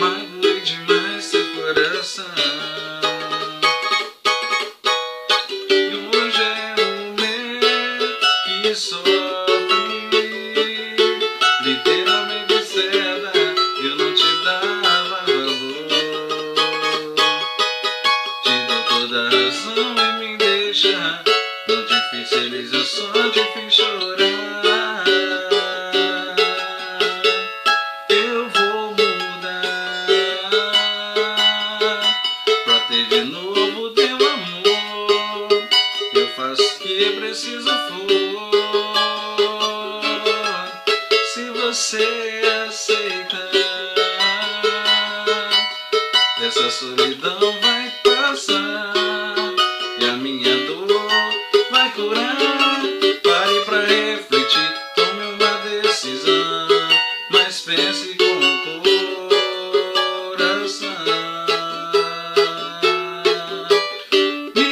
magoei demais seu coração. E hoje é um mês que sofre, literalmente cega, eu não te dava valor. Te dou toda a razão e me deixa, não te fiz feliz, eu só te fiz chorar. Eu vou mudar pra ter de novo teu amor. Eu faço o que preciso for. Se você aceitar, essa solidão vai passar e a minha dor vai curar. Pare pra refletir, tome uma decisão, mas pense com o coração. De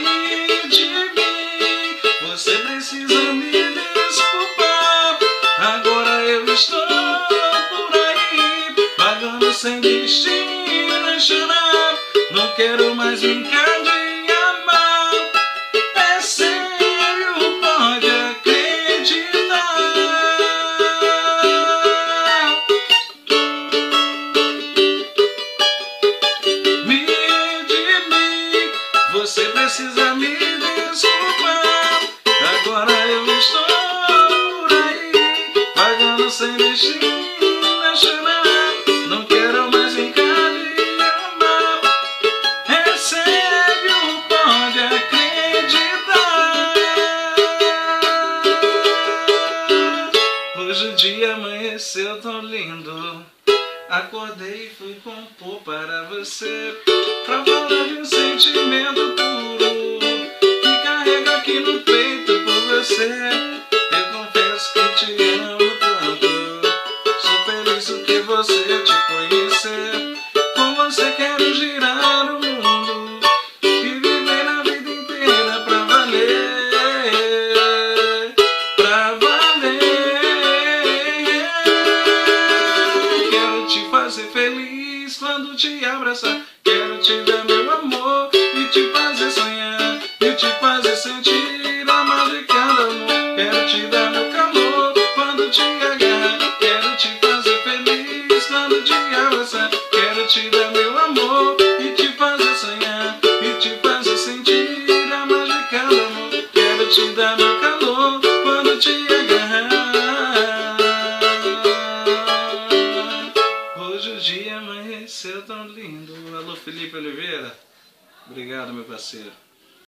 mim, você precisa me desculpar. Agora eu estou por aí, pagando sem destino a chorar. Não quero mais brincar de amar. É sério, pode acreditar. De mim, você precisa me desculpar. Agora eu estou por aí, pagando sem destino a chorar. Não quero mais brincar de amar. É sério, pode acreditar. Hoje o dia amanheceu tão lindo. Acordei e fui compor para você, pra falar de um sentimento puro que carrego aqui no peito por você. Eu confesso que te amo tanto, sou feliz porque você te conhecer. Com você quero girar o mundo e viver a vida inteira pra valer, pra valer. Quero te fazer feliz quando te abraçar. Quero te dar meu amor e te fazer sonhar, e te fazer sentir a madrugada, amor. Quero te dar meu calor quando te agarrar. Quero te fazer feliz quando te abraçar. Quero te dar meu amor e te fazer sonhar, e te fazer sentir a madrugada, amor. Quero te dar meu calor quando te agarrar. Hoje o dia amanheceu tão lindo. Alô, Felipe Oliveira. Obrigado, meu parceiro.